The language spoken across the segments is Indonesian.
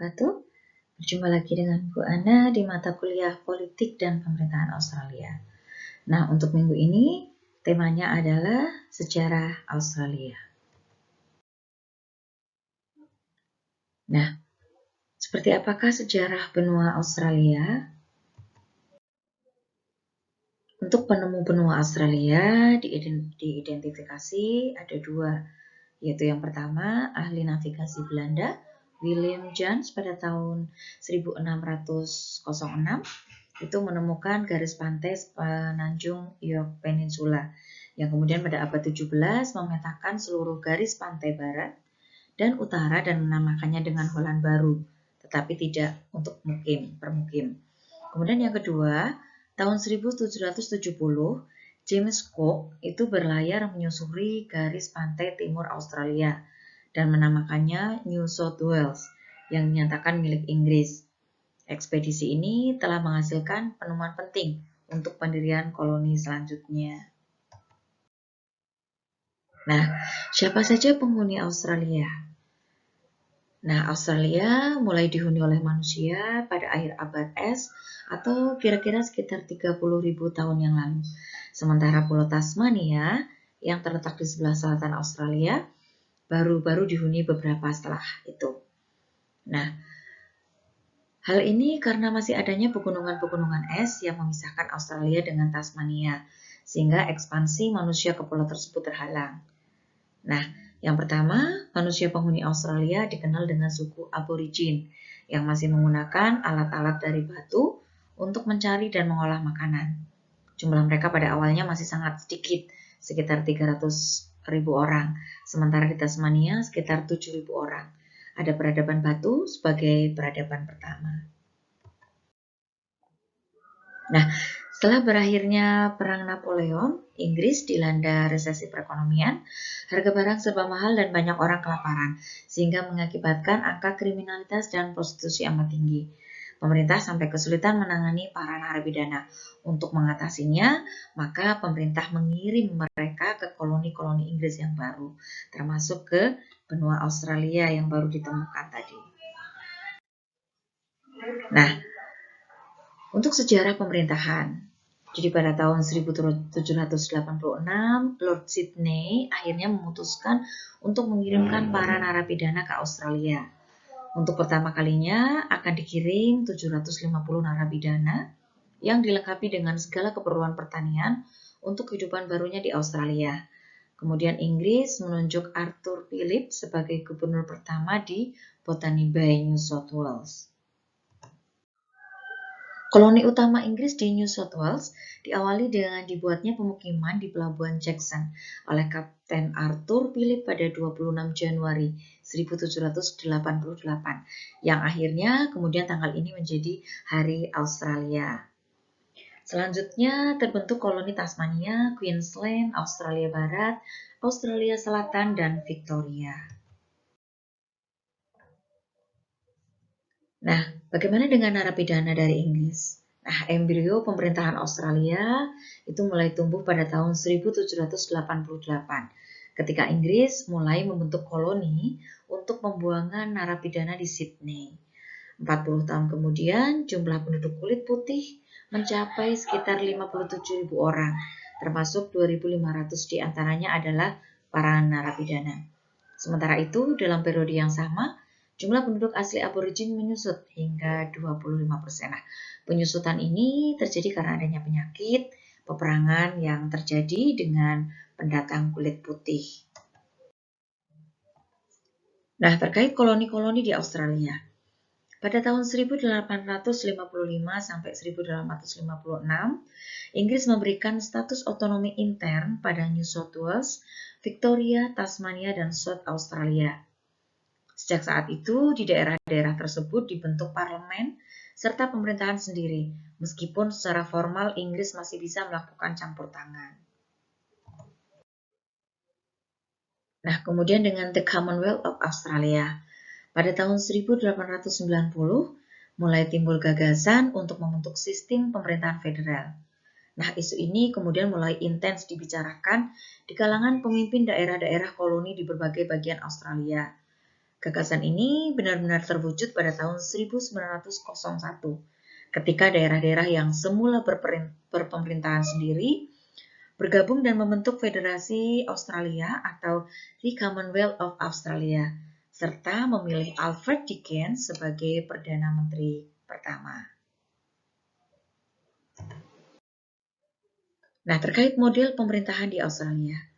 wabarakatuh. Berjumpa lagi dengan Bu Ana di mata kuliah Politik dan Pemerintahan Australia. Nah, untuk minggu ini temanya adalah sejarah Australia. Nah, seperti apakah sejarah benua Australia? Untuk penemu benua Australia diidentifikasi ada dua, yaitu yang pertama ahli navigasi Belanda William James pada tahun 1606 itu menemukan garis pantai semenanjung York Peninsula yang kemudian pada abad 17 memetakan seluruh garis pantai barat dan utara dan menamakannya dengan Holland Baru, tetapi tidak untuk permukim. Kemudian yang kedua, tahun 1770 James Cook itu berlayar menyusuri garis pantai timur Australia dan menamakannya New South Wales yang dinyatakan milik Inggris. Ekspedisi ini telah menghasilkan penemuan penting untuk pendirian koloni selanjutnya. Nah, siapa saja penghuni Australia? Nah, Australia mulai dihuni oleh manusia pada akhir abad es atau kira-kira sekitar 30.000 tahun yang lalu. Sementara Pulau Tasmania yang terletak di sebelah selatan Australia baru-baru dihuni beberapa setelah itu. Nah, hal ini karena masih adanya pegunungan-pegunungan es yang memisahkan Australia dengan Tasmania, sehingga ekspansi manusia ke pulau tersebut terhalang. Nah, yang pertama, manusia penghuni Australia dikenal dengan suku aborigin yang masih menggunakan alat-alat dari batu untuk mencari dan mengolah makanan. Jumlah mereka pada awalnya masih sangat sedikit, sekitar 300.000 orang, sementara di Tasmania sekitar 7.000 orang. Ada peradaban batu sebagai peradaban pertama. Nah, setelah berakhirnya Perang Napoleon, Inggris dilanda resesi perekonomian, harga barang serba mahal dan banyak orang kelaparan, sehingga mengakibatkan angka kriminalitas dan prostitusi amat tinggi. Pemerintah sampai kesulitan menangani para narapidana. Untuk mengatasinya, maka pemerintah mengirim mereka ke koloni-koloni Inggris yang baru, termasuk ke benua Australia yang baru ditemukan tadi. Nah, untuk sejarah pemerintahan, jadi pada tahun 1786, Lord Sydney akhirnya memutuskan untuk mengirimkan para narapidana ke Australia. Untuk pertama kalinya akan dikirim 750 narapidana yang dilengkapi dengan segala keperluan pertanian untuk kehidupan barunya di Australia. Kemudian Inggris menunjuk Arthur Phillip sebagai gubernur pertama di Botany Bay, New South Wales. Koloni utama Inggris di New South Wales diawali dengan dibuatnya pemukiman di Pelabuhan Jackson oleh Kapten Arthur Phillip pada 26 Januari 1788, yang akhirnya kemudian tanggal ini menjadi Hari Australia. Selanjutnya terbentuk koloni Tasmania, Queensland, Australia Barat, Australia Selatan, dan Victoria. Nah, bagaimana dengan narapidana dari Inggris? Nah, embrio pemerintahan Australia itu mulai tumbuh pada tahun 1788 ketika Inggris mulai membentuk koloni untuk pembuangan narapidana di Sydney. 40 tahun kemudian, jumlah penduduk kulit putih mencapai sekitar 57.000 orang, termasuk 2.500 diantaranya adalah para narapidana. Sementara itu, dalam periode yang sama, jumlah penduduk asli aborigin menyusut hingga 25%. Nah, penyusutan ini terjadi karena adanya penyakit, peperangan yang terjadi dengan pendatang kulit putih. Nah, terkait koloni-koloni di Australia. Pada tahun 1855 sampai 1856, Inggris memberikan status otonomi intern pada New South Wales, Victoria, Tasmania, dan South Australia. Sejak saat itu, di daerah-daerah tersebut dibentuk parlemen serta pemerintahan sendiri, meskipun secara formal Inggris masih bisa melakukan campur tangan. Nah, kemudian dengan The Commonwealth of Australia. Pada tahun 1890, mulai timbul gagasan untuk membentuk sistem pemerintahan federal. Nah, isu ini kemudian mulai intens dibicarakan di kalangan pemimpin daerah-daerah koloni di berbagai bagian Australia. Gagasan ini benar-benar terwujud pada tahun 1901 ketika daerah-daerah yang semula berpemerintahan sendiri bergabung dan membentuk Federasi Australia atau The Commonwealth of Australia, serta memilih Alfred Deakin sebagai Perdana Menteri pertama. Nah, terkait model pemerintahan di Australia.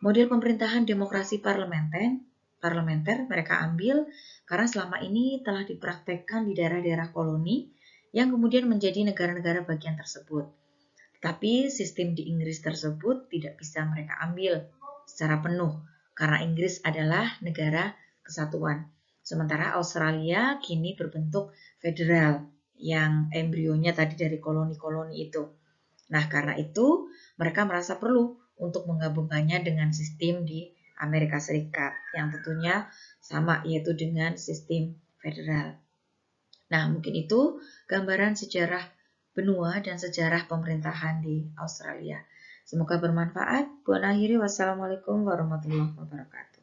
Model pemerintahan demokrasi parlementer mereka ambil karena selama ini telah dipraktekkan di daerah-daerah koloni yang kemudian menjadi negara-negara bagian tersebut. Tapi sistem di Inggris tersebut tidak bisa mereka ambil secara penuh karena Inggris adalah negara kesatuan. Sementara Australia kini berbentuk federal yang embrionya tadi dari koloni-koloni itu. Nah, karena itu mereka merasa perlu untuk menggabungkannya dengan sistem di Amerika Serikat yang tentunya sama yaitu dengan sistem federal. Nah, mungkin itu gambaran sejarah benua dan sejarah pemerintahan di Australia. Semoga bermanfaat. Wassalamualaikum warahmatullahi wabarakatuh.